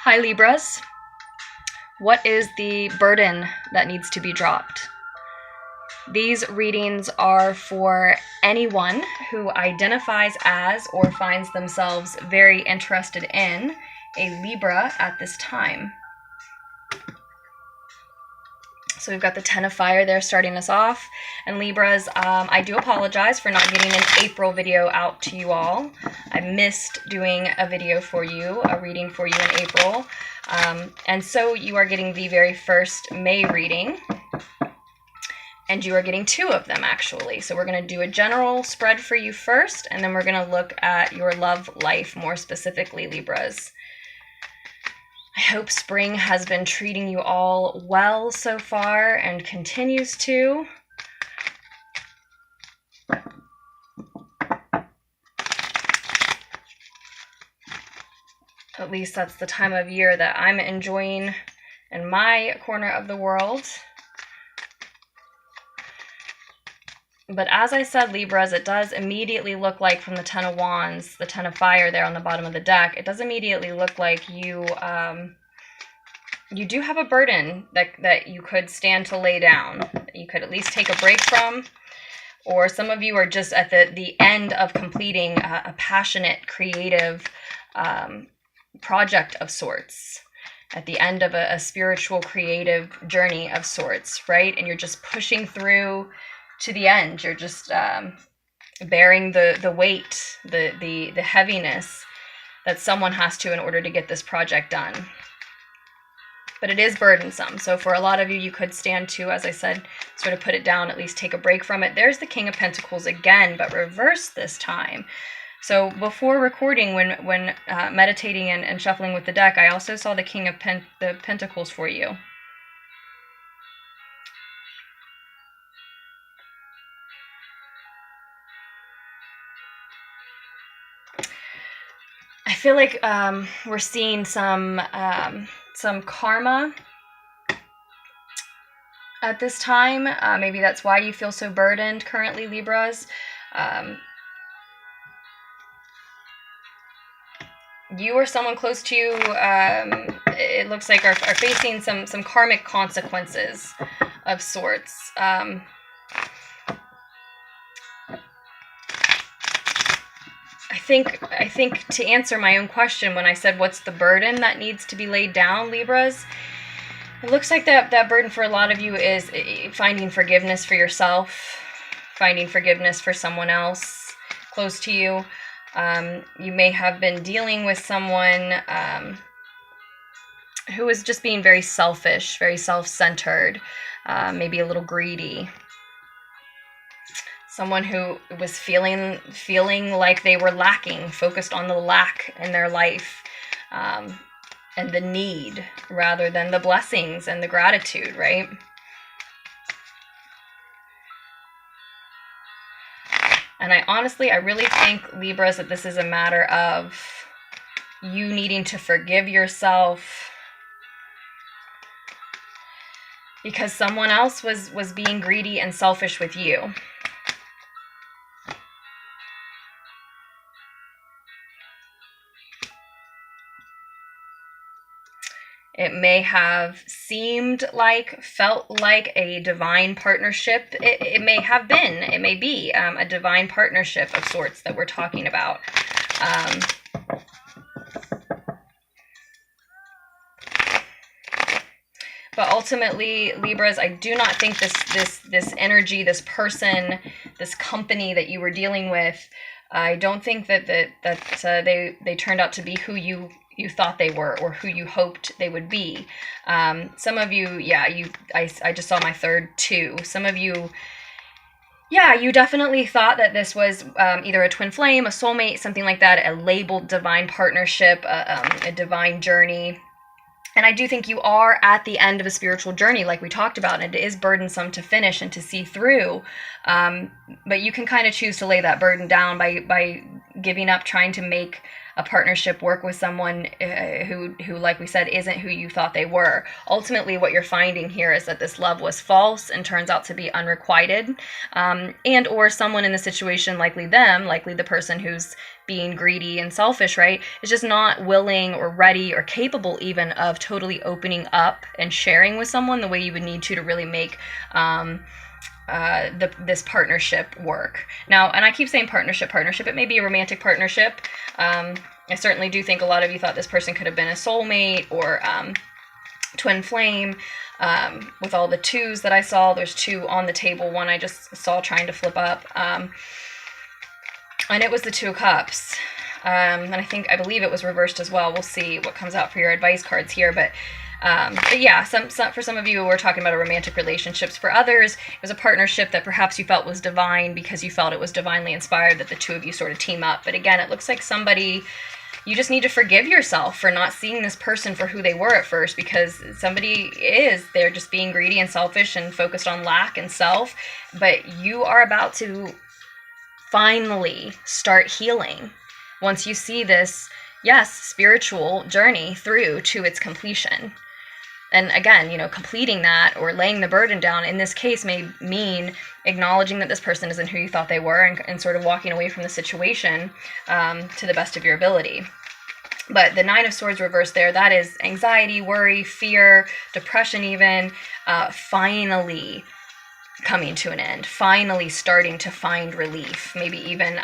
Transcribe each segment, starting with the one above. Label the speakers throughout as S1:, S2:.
S1: Hi Libras. What is the burden that needs to be dropped? These readings are for anyone who identifies as or finds themselves very interested in a Libra at this time. So we've got the Ten of Fire there starting us off. And Libras, I do apologize for not getting an April video out to you all. I missed doing a video for you, a reading for you in April. And so you are getting the very first May reading. And you are getting two of them, actually. So we're going to do a general spread for you first, and then we're going to look at your love life more specifically, Libras. I hope spring has been treating you all well so far and continues to. At least that's the time of year that I'm enjoying in my corner of the world. But as I said, Libras, it does immediately look like from the Ten of Wands, the Ten of Fire there on the bottom of the deck, it does immediately look like you do have a burden that you could stand to lay down, that you could at least take a break from, or some of you are just at the end of completing a passionate, creative project of sorts, at the end of a spiritual, creative journey of sorts, right? And you're just pushing through to the end. You're just bearing the weight, the heaviness that someone has to in order to get this project done. But it is burdensome. So for a lot of you, you could stand to, as I said, sort of put it down, at least take a break from it. There's the King of Pentacles again, but reversed this time. So before recording, when meditating and shuffling with the deck, I also saw the King of the Pentacles for you. I feel like we're seeing some karma at this time. Maybe that's why you feel so burdened currently, Libras. You or someone close to you, it looks like are facing some karmic consequences of sorts. I think to answer my own question when I said what's the burden that needs to be laid down, Libras, it looks like that burden for a lot of you is finding forgiveness for yourself, finding forgiveness for someone else close to you. You may have been dealing with someone who is just being very selfish, very self-centered, maybe a little greedy. Someone who was feeling like they were lacking, focused on the lack in their life, and the need rather than the blessings and the gratitude, right? And I really think, Libras, that this is a matter of you needing to forgive yourself because someone else was being greedy and selfish with you. It may have seemed like, felt like a divine partnership. It may have been, it may be a divine partnership of sorts that we're talking about. But ultimately, Libras, I do not think this energy, this person, this company that you were dealing with, I don't think that they turned out to be who you thought they were or who you hoped they would be. Some of you, I just saw my third two. Some of you, you definitely thought that this was either a twin flame, a soulmate, something like that, a labeled divine partnership, a divine journey. And I do think you are at the end of a spiritual journey, like we talked about, and it is burdensome to finish and to see through. But you can kind of choose to lay that burden down by giving up trying to make a partnership work with someone who, like we said, isn't who you thought they were. Ultimately, what you're finding here is that this love was false and turns out to be unrequited, and or someone in the situation, likely the person who's being greedy and selfish, right, is just not willing or ready or capable even of totally opening up and sharing with someone the way you would need to really make this partnership work. Now, and I keep saying partnership, it may be a romantic partnership. I certainly do think a lot of you thought this person could have been a soulmate or twin flame. With all the twos that I saw, there's two on the table, one I just saw trying to flip up. And it was the Two of Cups. And I believe it was reversed as well. We'll see what comes out for your advice cards here, but yeah, for some of you, we're talking about a romantic relationships. For others, it was a partnership that perhaps you felt was divine because you felt it was divinely inspired that the two of you sort of team up. But again, it looks like you just need to forgive yourself for not seeing this person for who they were at first, because they're just being greedy and selfish and focused on lack and self. But you are about to finally start healing once you see this, yes, spiritual journey through to its completion. And again, completing that or laying the burden down in this case may mean acknowledging that this person isn't who you thought they were and sort of walking away from the situation to the best of your ability. But the Nine of Swords reversed there, that is anxiety, worry, fear, depression even, finally coming to an end, finally starting to find relief, maybe even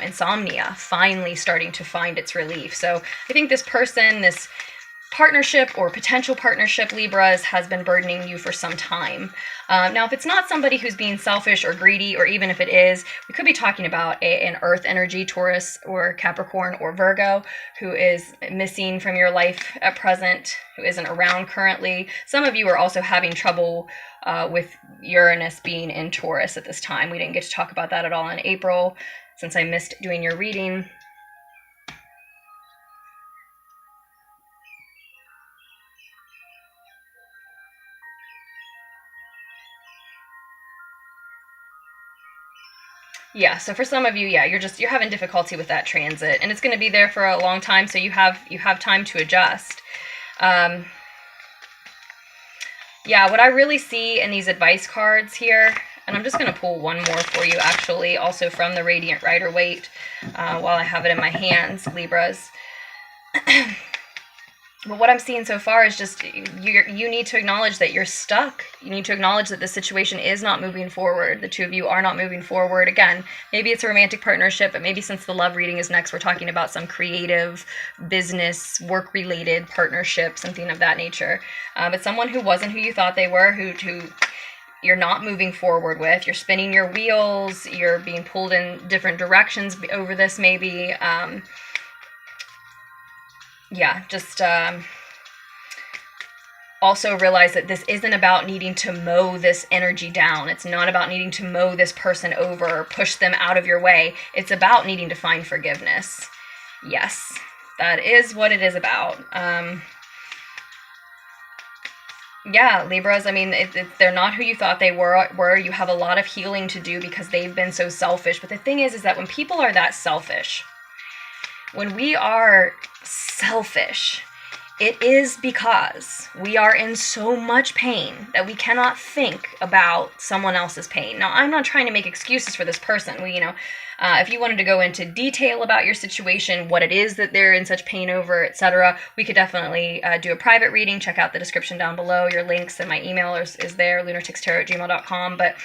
S1: insomnia, finally starting to find its relief. So I think this person, this partnership or potential partnership, Libras, has been burdening you for some time. Now, if it's not somebody who's being selfish or greedy, or even if it is, we could be talking about an earth energy, Taurus or Capricorn or Virgo, who is missing from your life at present, who isn't around currently. Some of you are also having trouble with Uranus being in Taurus at this time. We didn't get to talk about that at all in April, since I missed doing your reading. Yeah, so for some of you, yeah, you're having difficulty with that transit, and it's going to be there for a long time, so you have time to adjust. Yeah, what I really see in these advice cards here, and I'm just going to pull one more for you, actually, also from the Radiant Rider-Waite, while I have it in my hands, Libras. But what I'm seeing so far is just you need to acknowledge that you're stuck. You need to acknowledge that this situation is not moving forward. The two of you are not moving forward. Again, maybe it's a romantic partnership, but maybe since the love reading is next, we're talking about some creative, business, work-related partnership, something of that nature. But someone who wasn't who you thought they were, who you're not moving forward with. You're spinning your wheels. You're being pulled in different directions over this, maybe. Yeah, just also realize that this isn't about needing to mow this energy down. It's not about needing to mow this person over, push them out of your way. It's about needing to find forgiveness. Yes, that is what it is about. Yeah, Libras, I mean, they're not who you thought they were. You have a lot of healing to do because they've been so selfish. But the thing is that when people are that selfish, when we are selfish, it is because we are in so much pain that we cannot think about someone else's pain. Now, I'm not trying to make excuses for this person. If you wanted to go into detail about your situation, what it is that they're in such pain over, etc., we could definitely do a private reading. Check out the description down below. Your links and my email is there, LunarticksTarot@gmail.com. But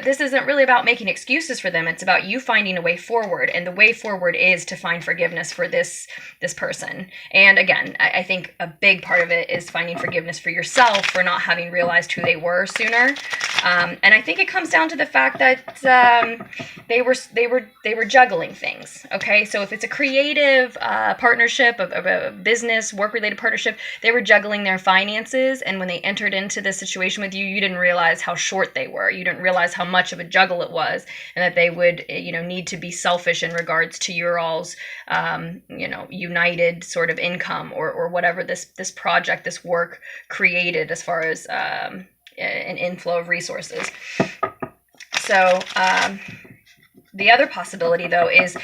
S1: this isn't really about making excuses for them. It's about you finding a way forward. And the way forward is to find forgiveness for this person. And again, I think a big part of it is finding forgiveness for yourself for not having realized who they were sooner. And I think it comes down to the fact that they were juggling things. Okay, so if it's a creative partnership, a business, work-related partnership, they were juggling their finances. And when they entered into this situation with you, you didn't realize how short they were. You didn't realize how much of a juggle it was, and that they would, need to be selfish in regards to your all's, united sort of income or whatever this project, this work created as far as an inflow of resources. So the other possibility, though, is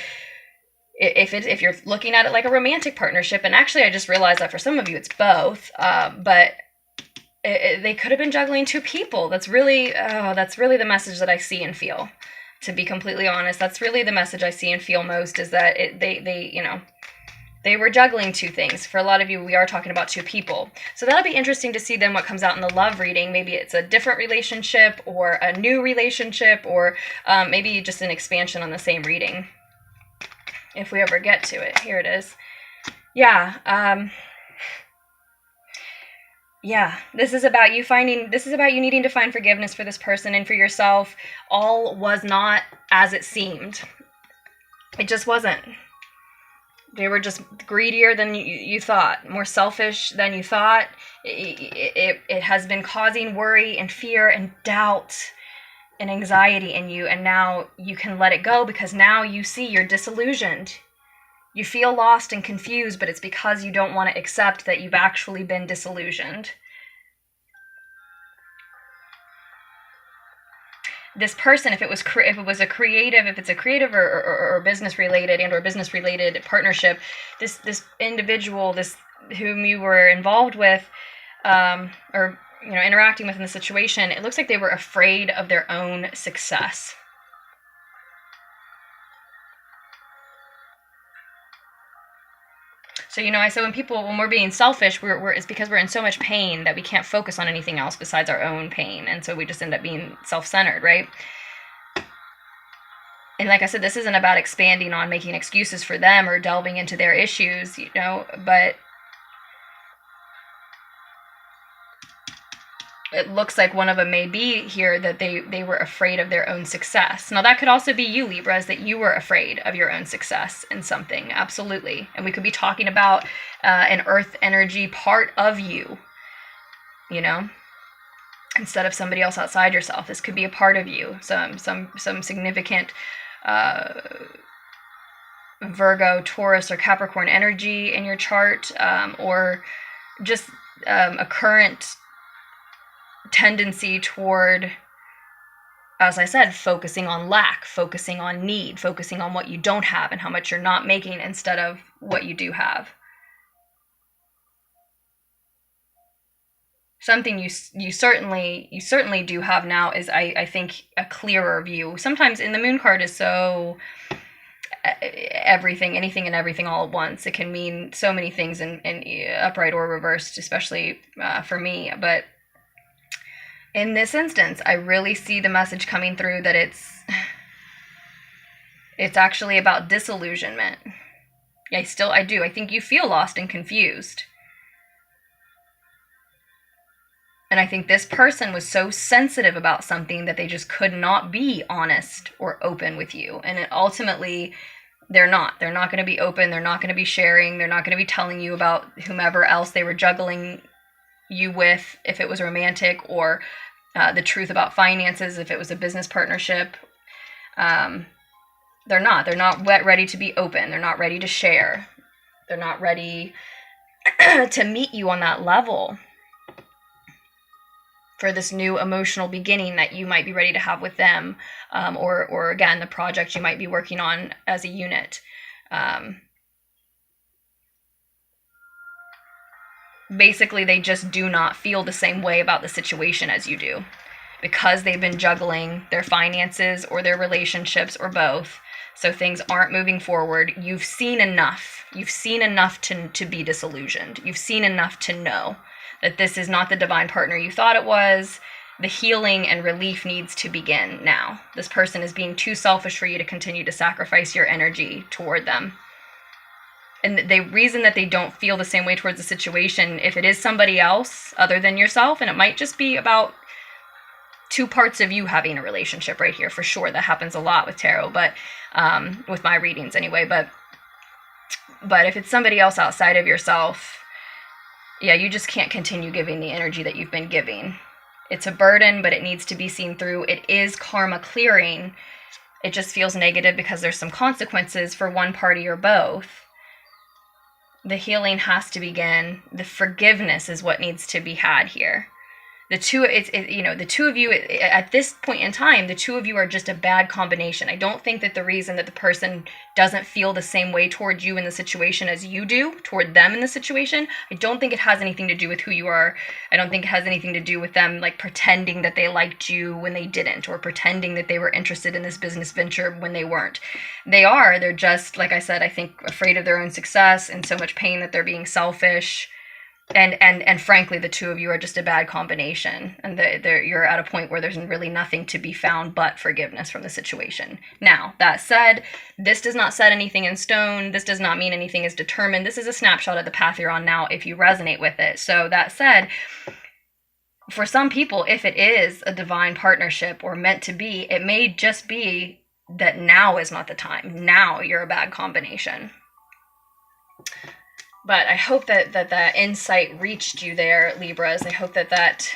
S1: if you're looking at it like a romantic partnership, and actually I just realized that for some of you it's both, but they could have been juggling two people. That's really the message that I see and feel. To be completely honest, that's really the message I see and feel most, is that they were juggling two things. For a lot of you, we are talking about two people. So that'll be interesting to see then what comes out in the love reading. Maybe it's a different relationship or a new relationship, or maybe just an expansion on the same reading. If we ever get to it. Here it is. Yeah. This is about you needing to find forgiveness for this person and for yourself. All was not as it seemed. It just wasn't. They were just greedier than you thought, more selfish than you thought. It has been causing worry and fear and doubt and anxiety in you, and now you can let it go, because now you see you're disillusioned. You feel lost and confused, but it's because you don't want to accept that you've actually been disillusioned. This person, if it's a creative or business related and or business related partnership, this individual, whom you were involved with, or interacting with in the situation, it looks like they were afraid of their own success. So, I say when we're being selfish, it's because we're in so much pain that we can't focus on anything else besides our own pain. And so we just end up being self-centered, right? And like I said, this isn't about expanding on making excuses for them or delving into their issues, but it looks like one of them may be here that they were afraid of their own success. Now, that could also be you, Libras, that you were afraid of your own success in something. Absolutely. And we could be talking about an earth energy part of you, instead of somebody else outside yourself. This could be a part of you, some significant Virgo, Taurus, or Capricorn energy in your chart, or just a current tendency toward, as I said, focusing on lack, focusing on need, focusing on what you don't have and how much you're not making instead of what you do have. Something you certainly do have now is, I think, a clearer view. Sometimes in the moon card is so anything and everything all at once. It can mean so many things in upright or reversed, especially for me. But in this instance, I really see the message coming through that it's actually about disillusionment. I do. I think you feel lost and confused. And I think this person was so sensitive about something that they just could not be honest or open with you. And ultimately, they're not. They're not going to be open. They're not going to be sharing. They're not going to be telling you about whomever else they were juggling you with, if it was romantic, or the truth about finances, if it was a business partnership. They're not ready to be open. They're not ready to share. They're not ready to meet you on that level for this new emotional beginning that you might be ready to have with them, or again, the project you might be working on as a unit. Basically, they just do not feel the same way about the situation as you do, because they've been juggling their finances or their relationships or both. So things aren't moving forward. You've seen enough. You've seen enough to be disillusioned. You've seen enough to know that this is not the divine partner you thought it was. The healing and relief needs to begin now. This person is being too selfish for you to continue to sacrifice your energy toward them. And the reason that they don't feel the same way towards the situation, if it is somebody else other than yourself, and it might just be about two parts of you having a relationship right here, for sure. That happens a lot with tarot, but with my readings anyway. But if it's somebody else outside of yourself, you just can't continue giving the energy that you've been giving. It's a burden, but it needs to be seen through. It is karma clearing. It just feels negative because there's some consequences for one party or both. The healing has to begin. The forgiveness is what needs to be had here. The two, the two of you, at this point in time, the two of you are just a bad combination. I don't think that the reason that the person doesn't feel the same way toward you in the situation as you do toward them in the situation, I don't think it has anything to do with who you are. I don't think it has anything to do with them, like, pretending that they liked you when they didn't, or pretending that they were interested in this business venture when they weren't. They're just, like I said, I think afraid of their own success and so much pain that they're being selfish. And frankly, the two of you are just a bad combination, and you're at a point where there's really nothing to be found but forgiveness from the situation. Now, that said, this does not set anything in stone. This does not mean anything is determined. This is a snapshot of the path you're on now if you resonate with it. So that said, for some people, if it is a divine partnership or meant to be, it may just be that now is not the time. Now you're a bad combination. But I hope that insight reached you there, Libras. I hope that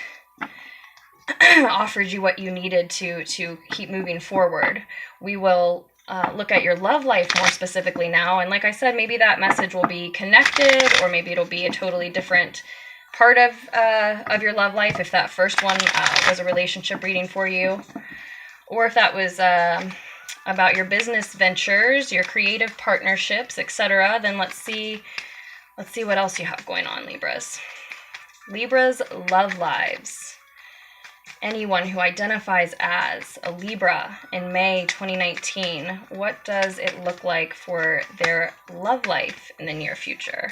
S1: offered you what you needed to keep moving forward. We will look at your love life more specifically now. And like I said, maybe that message will be connected, or maybe it'll be a totally different part of your love life if that first one was a relationship reading for you. Or if that was about your business ventures, your creative partnerships, etc., then let's see what else you have going on, Libras. Libras' love lives. Anyone who identifies as a Libra in May 2019, what does it look like for their love life in the near future?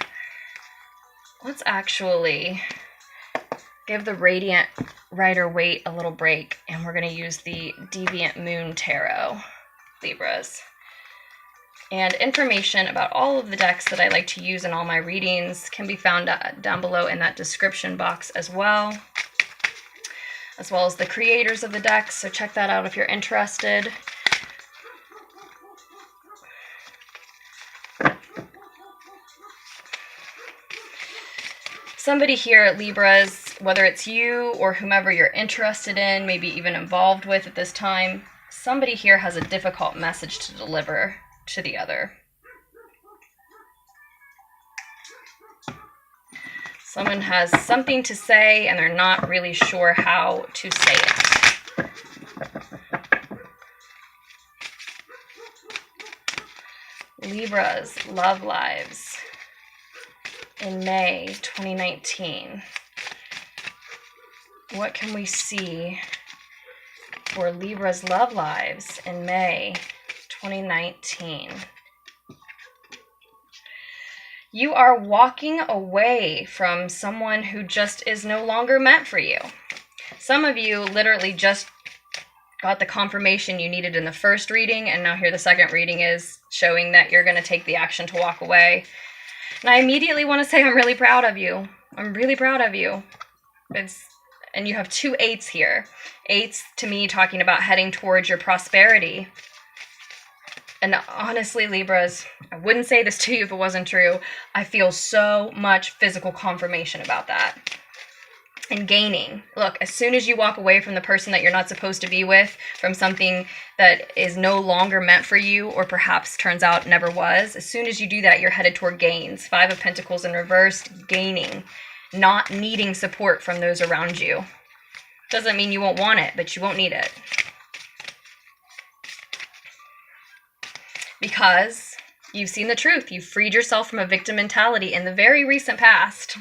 S1: Let's actually give the Radiant Rider-Waite a little break, and we're going to use the Deviant Moon Tarot, Libras. And information about all of the decks that I like to use in all my readings can be found down below in that description box as well as the creators of the decks, so check that out if you're interested. Somebody here, Libras, whether it's you or whomever you're interested in, maybe even involved with at this time, somebody here has a difficult message to deliver to the other. Someone has something to say and they're not really sure how to say it. Libras' love lives in May 2019. What can we see for Libra's love lives in May 2019? You are walking away from someone who just is no longer meant for you. Some of you literally just got the confirmation you needed in the first reading, and now here the second reading is showing that you're going to take the action to walk away. And I immediately want to say I'm really proud of you. I'm really proud of you. And you have 2 8s here. 8s to me talking about heading towards your prosperity. And honestly, Libras, I wouldn't say this to you if it wasn't true. I feel so much physical confirmation about that. And gaining. Look, as soon as you walk away from the person that you're not supposed to be with, from something that is no longer meant for you, or perhaps turns out never was, as soon as you do that, you're headed toward gains. 5 of Pentacles in reverse, gaining. Not needing support from those around you. Doesn't mean you won't want it, but you won't need it. Because you've seen the truth. You've freed yourself from a victim mentality in the very recent past.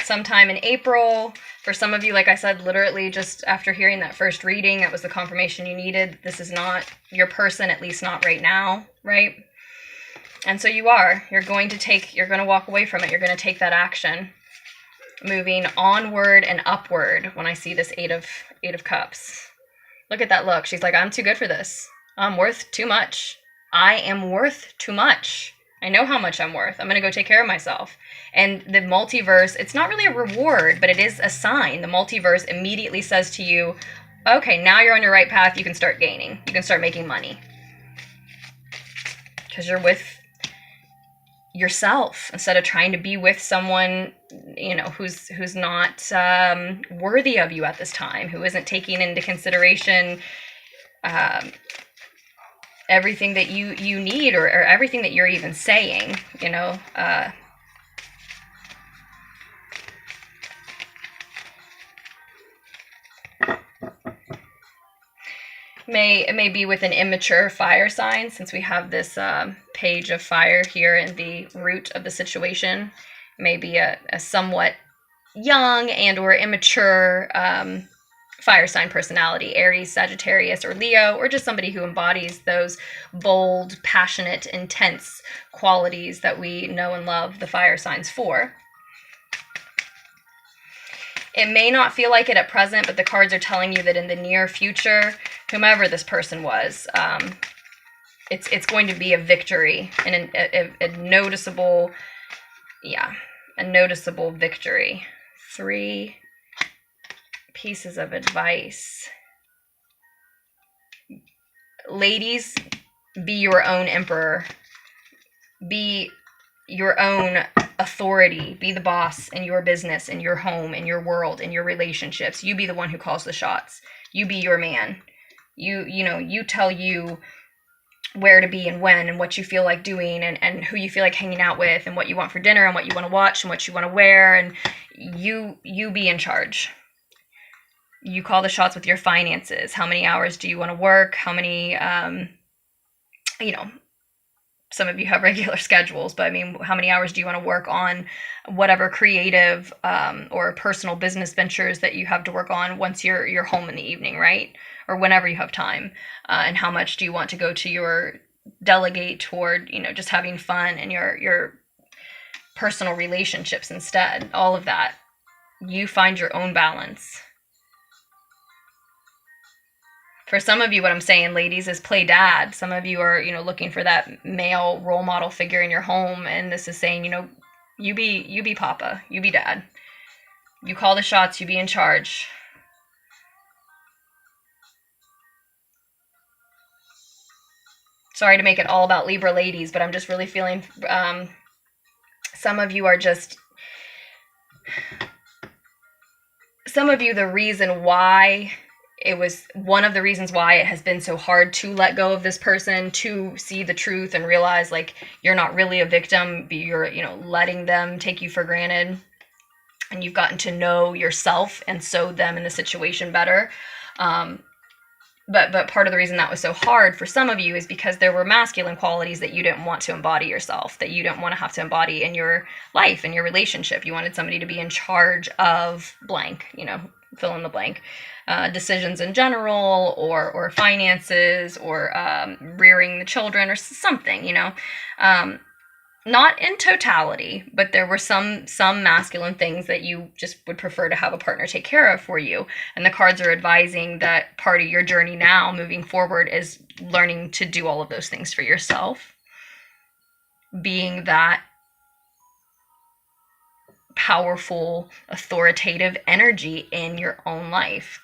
S1: Sometime in April. For some of you, like I said, literally just after hearing that first reading, that was the confirmation you needed. This is not your person, at least not right now, right? And so you're going to walk away from it. You're going to take that action. Moving onward and upward when I see this 8 of Cups. Look at that look. She's like, I'm too good for this. I'm worth too much. I am worth too much. I know how much I'm worth. I'm going to go take care of myself. And the multiverse, it's not really a reward, but it is a sign. The multiverse immediately says to you, okay, now you're on your right path. You can start gaining. You can start making money. Because you're with yourself instead of trying to be with someone, who's not worthy of you at this time, who isn't taking into consideration everything that you need, or everything that you're even saying, It may be with an immature fire sign, since we have this page of fire here in the root of the situation. It may be a somewhat young and or immature fire sign personality, Aries, Sagittarius, or Leo, or just somebody who embodies those bold, passionate, intense qualities that we know and love the fire signs for. It may not feel like it at present, but the cards are telling you that in the near future, whomever this person was, it's going to be a victory and a noticeable, a noticeable victory. 3 pieces of advice. Ladies, be your own emperor. Be your own authority. Be the boss in your business, in your home, in your world, in your relationships. You be the one who calls the shots. You be your man. You tell you where to be and when and what you feel like doing and who you feel like hanging out with and what you want for dinner and what you want to watch and what you want to wear, and you be in charge. You call the shots with your finances. How many hours do you want to work? How many, some of you have regular schedules, but I mean, how many hours do you want to work on whatever creative or personal business ventures that you have to work on once you're home in the evening, right? Or whenever you have time. And how much do you want to go to your delegate toward, just having fun and your personal relationships instead? All of that. You find your own balance. For some of you, what I'm saying, ladies, is play dad. Some of you are, looking for that male role model figure in your home, and this is saying, you be papa, you be dad. You call the shots, you be in charge. Sorry to make it all about Libra ladies, but I'm just really feeling some of you, the reason why it was one of the reasons why it has been so hard to let go of this person, to see the truth and realize like you're not really a victim, you're, letting them take you for granted, and you've gotten to know yourself and so them in the situation better. But part of the reason that was so hard for some of you is because there were masculine qualities that you didn't want to embody yourself, that you didn't want to have to embody in your life, in your relationship. You wanted somebody to be in charge of blank, fill in the blank. Decisions in general, or finances, or rearing the children, or something, not in totality, but there were some masculine things that you just would prefer to have a partner take care of for you. And the cards are advising that part of your journey now moving forward is learning to do all of those things for yourself, being that powerful, authoritative energy in your own life.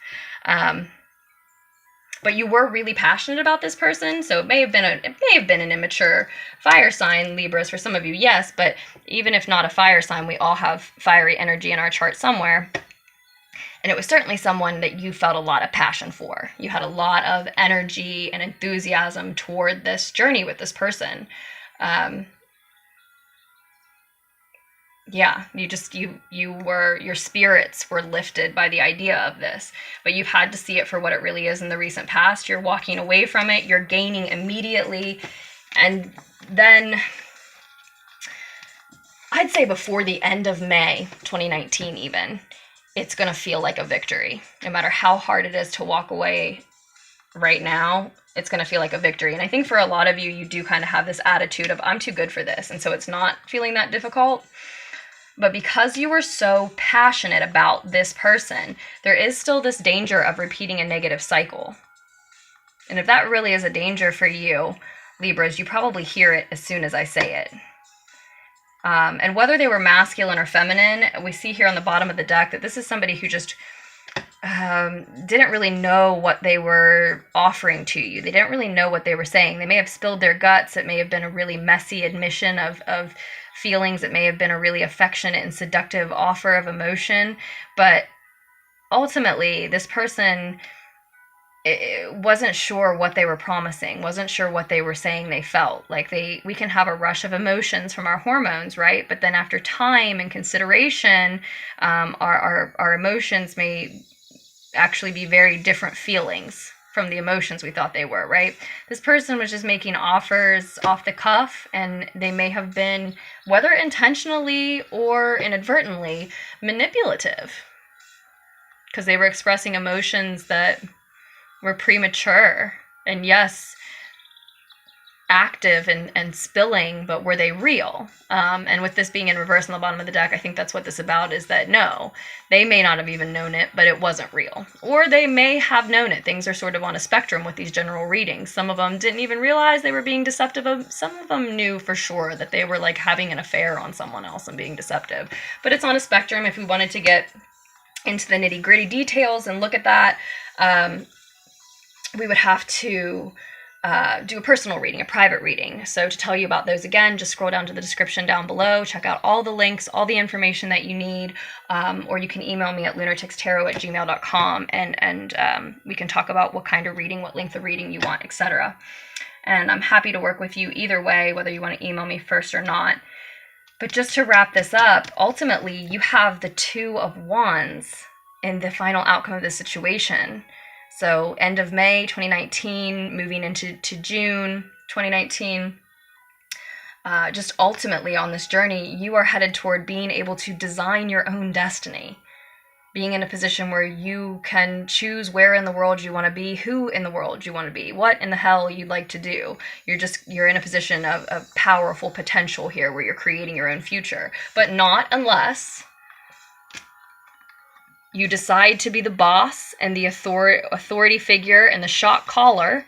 S1: But you were really passionate about this person, so it may have been an immature fire sign, Libras, for some of you, yes, but even if not a fire sign, we all have fiery energy in our chart somewhere. And it was certainly someone that you felt a lot of passion for. You had a lot of energy and enthusiasm toward this journey with this person. Your spirits were lifted by the idea of this, but you've had to see it for what it really is in the recent past. You're walking away from it, you're gaining immediately, and then I'd say before the end of May 2019 even, it's going to feel like a victory. No matter how hard it is to walk away right now, it's going to feel like a victory. And I think for a lot of you, you do kind of have this attitude of, I'm too good for this, and so it's not feeling that difficult. But because you were so passionate about this person, there is still this danger of repeating a negative cycle. And if that really is a danger for you, Libras, you probably hear it as soon as I say it. And whether they were masculine or feminine, we see here on the bottom of the deck that this is somebody who just didn't really know what they were offering to you. They didn't really know what they were saying. They may have spilled their guts. It may have been a really messy admission of feelings. It may have been a really affectionate and seductive offer of emotion, but ultimately this person wasn't sure what they were promising, wasn't sure what they were saying they felt. Like we can have a rush of emotions from our hormones, right? But then after time and consideration, our emotions may actually be very different feelings from the emotions we thought they were, right? This person was just making offers off the cuff, and they may have been, whether intentionally or inadvertently, manipulative, because they were expressing emotions that were premature and, yes, active and spilling, but were they real? And with this being in reverse on the bottom of the deck, I think that's what this is about, is that no, they may not have even known it, but it wasn't real. Or they may have known it. Things are sort of on a spectrum with these general readings. Some of them didn't even realize they were being deceptive. Some of them knew for sure that they were like having an affair on someone else and being deceptive. But it's on a spectrum. If we wanted to get into the nitty-gritty details and look at that, we would have to do a personal reading, a private reading. So to tell you about those again, just scroll down to the description down below, check out all the links, all the information that you need, or you can email me at lunartickstarot@gmail.com, and we can talk about what kind of reading, what length of reading you want, etc. And I'm happy to work with you either way, whether you want to email me first or not. But just to wrap this up, ultimately, you have the Two of Wands in the final outcome of this situation. So end of May 2019, moving into June 2019, just ultimately on this journey, you are headed toward being able to design your own destiny, being in a position where you can choose where in the world you want to be, who in the world you want to be, what in the hell you'd like to do. You're in a position of powerful potential here where you're creating your own future, but not unless you decide to be the boss and the authority figure and the shot caller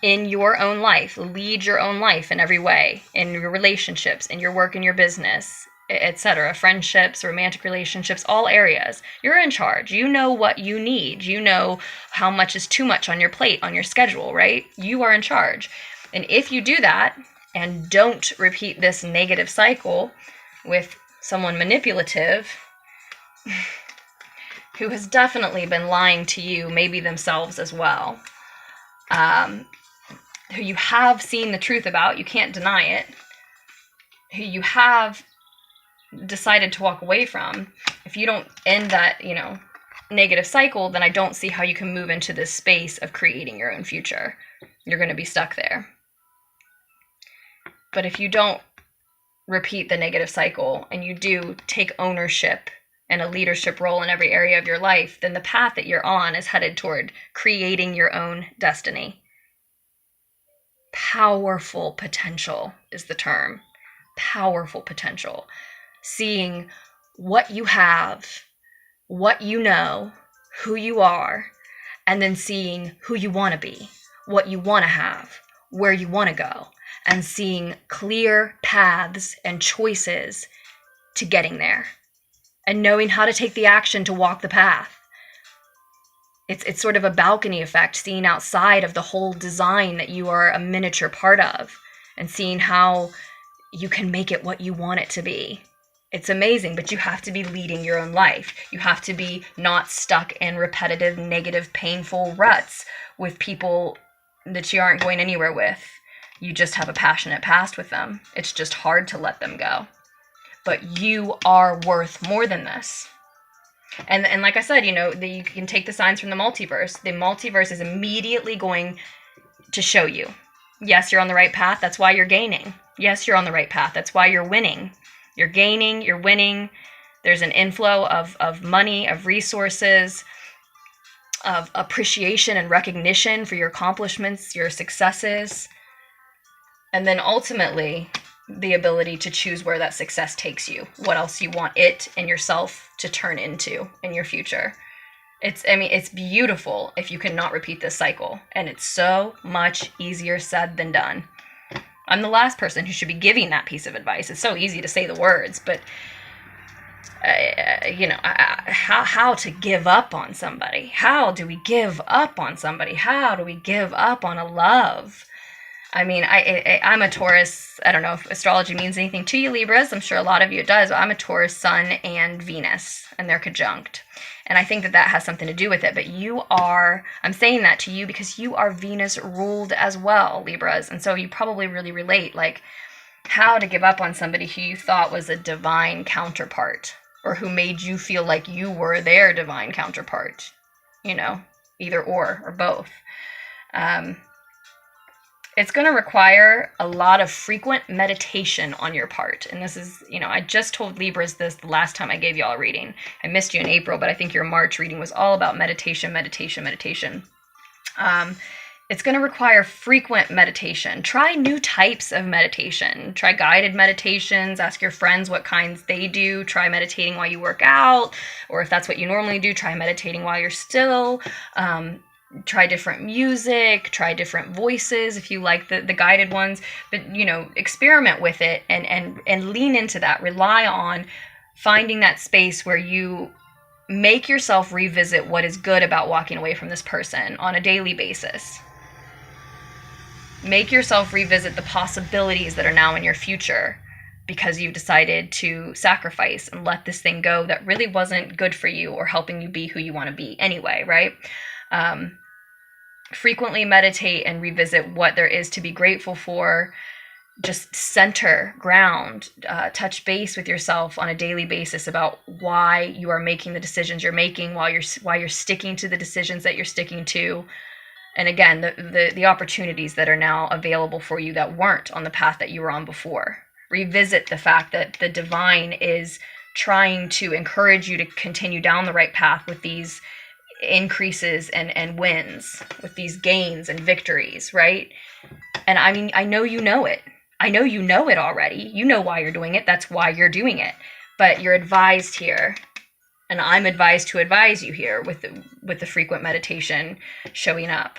S1: in your own life. Lead your own life in every way, in your relationships, in your work, in your business, etc. Friendships, romantic relationships, all areas. You're in charge. You know what you need. You know how much is too much on your plate, on your schedule, right? You are in charge. And if you do that and don't repeat this negative cycle with someone manipulative, who has definitely been lying to you, maybe themselves as well, who you have seen the truth about, you can't deny it, who you have decided to walk away from, if you don't end that, negative cycle, then I don't see how you can move into this space of creating your own future. You're going to be stuck there. But if you don't repeat the negative cycle and you do take ownership and a leadership role in every area of your life, then the path that you're on is headed toward creating your own destiny. Powerful potential is the term. Powerful potential. Seeing what you have, what you know, who you are, and then seeing who you want to be, what you want to have, where you want to go, and seeing clear paths and choices to getting there. And knowing how to take the action to walk the path. It's sort of a balcony effect, seeing outside of the whole design that you are a miniature part of, and seeing how you can make it what you want it to be. It's amazing, but you have to be leading your own life. You have to be not stuck in repetitive, negative, painful ruts with people that you aren't going anywhere with. You just have a passionate past with them. It's just hard to let them go. But you are worth more than this. And like I said, you can take the signs from the multiverse. The multiverse is immediately going to show you. Yes, you're on the right path. That's why you're gaining. Yes, you're on the right path. That's why you're winning. You're gaining. You're winning. There's an inflow of money, of resources, of appreciation and recognition for your accomplishments, your successes. And then ultimately, the ability to choose where that success takes you, what else you want it and yourself to turn into in your future. It's beautiful if you cannot repeat this cycle, and it's so much easier said than done. I'm the last person who should be giving that piece of advice. It's so easy to say the words, but how to give up on somebody? How do we give up on somebody? How do we give up on a love? I'm a Taurus. I don't know if astrology means anything to you, Libras. I'm sure a lot of you it does. But I'm a Taurus sun and Venus, and they're conjunct. And I think that has something to do with it. But I'm saying that to you because you are Venus ruled as well, Libras. And so you probably really relate, like how to give up on somebody who you thought was a divine counterpart, or who made you feel like you were their divine counterpart, either or both. It's going to require a lot of frequent meditation on your part. And this is, I just told Libras this the last time I gave y'all a reading. I missed you in April, but I think your March reading was all about meditation, meditation, meditation. It's going to require frequent meditation. Try new types of meditation. Try guided meditations. Ask your friends what kinds they do. Try meditating while you work out. Or if that's what you normally do, try meditating while you're still. Try different music, try different voices if you like the guided ones, but experiment with it and lean into that. Rely on finding that space where you make yourself revisit what is good about walking away from this person on a daily basis. Make yourself revisit the possibilities that are now in your future because you've decided to sacrifice and let this thing go that really wasn't good for you or helping you be who you want to be anyway, right? Frequently meditate and revisit what there is to be grateful for. Just center, ground, touch base with yourself on a daily basis about why you are making the decisions you're making, why you're sticking to the decisions that you're sticking to. And again, the opportunities that are now available for you that weren't on the path that you were on before. Revisit the fact that the divine is trying to encourage you to continue down the right path with these increases and wins, with these gains and victories, right? And I mean, I know you know it. I know you know it already. You know why you're doing it. That's why you're doing it. But you're advised here, and I'm advised to advise you here with the frequent meditation showing up.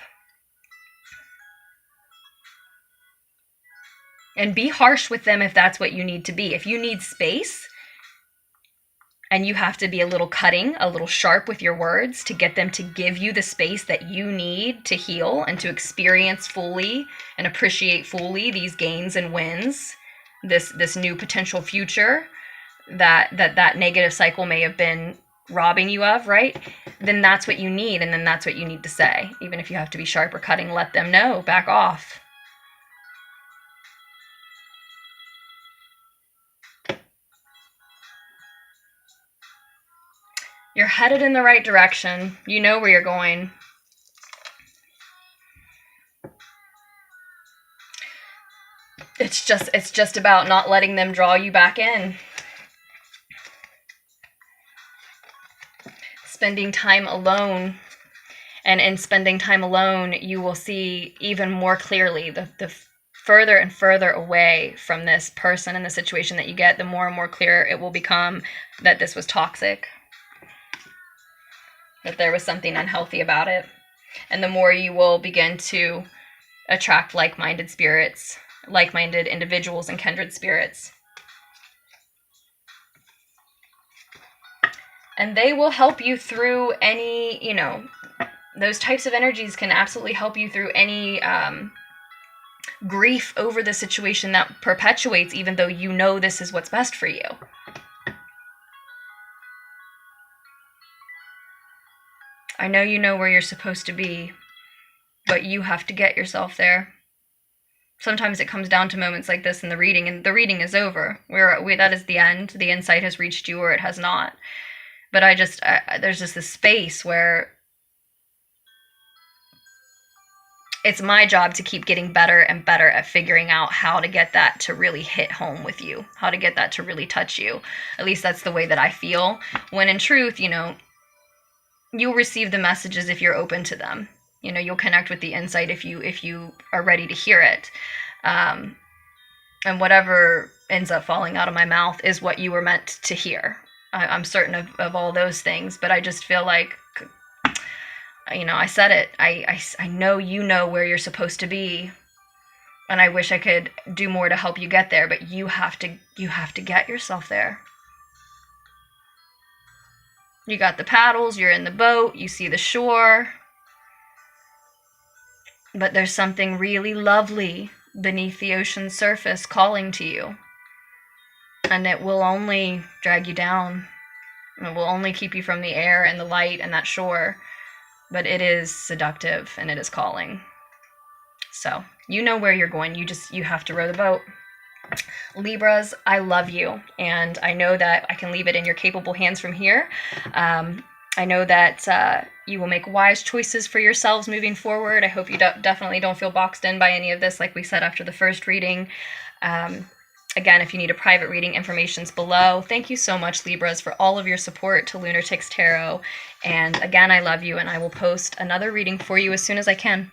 S1: And be harsh with them if that's what you need to be. If you need space, and you have to be a little cutting, a little sharp with your words to get them to give you the space that you need to heal and to experience fully and appreciate fully these gains and wins, this new potential future that negative cycle may have been robbing you of, right? Then that's what you need, and then that's what you need to say. Even if you have to be sharp or cutting, let them know, back off. You're headed in the right direction. You know where you're going. It's just about not letting them draw you back in. Spending time alone. And in spending time alone, you will see even more clearly the further and further away from this person and the situation that you get, the more and more clear it will become that this was toxic. That there was something unhealthy about it. And the more you will begin to attract like-minded spirits, like-minded individuals and kindred spirits. And they will help you through any, those types of energies can absolutely help you through any grief over the situation that perpetuates, even though you know this is what's best for you. I know you know where you're supposed to be, but you have to get yourself there. Sometimes it comes down to moments like this in the reading, and the reading is over. That is the end. The insight has reached you or it has not. But there's just this space where it's my job to keep getting better and better at figuring out how to get that to really hit home with you, how to get that to really touch you. At least that's the way that I feel. When in truth, you'll receive the messages if you're open to them. You'll connect with the insight if you are ready to hear it. And whatever ends up falling out of my mouth is what you were meant to hear. I'm certain of all those things, but I just feel like, I said it. I know you know where you're supposed to be, and I wish I could do more to help you get there, but you have to get yourself there. You got the paddles, you're in the boat, you see the shore. But there's something really lovely beneath the ocean's surface calling to you. And it will only drag you down. It will only keep you from the air and the light and that shore. But it is seductive and it is calling. So, you know where you're going. You have to row the boat. Libras, I love you, and I know that I can leave it in your capable hands from here. I know that you will make wise choices for yourselves moving forward. I hope you definitely don't feel boxed in by any of this, like we said after the first reading. Again, if you need a private reading, information's below. Thank you so much, Libras, for all of your support to Lunartics Tarot. And again, I love you, and I will post another reading for you as soon as I can.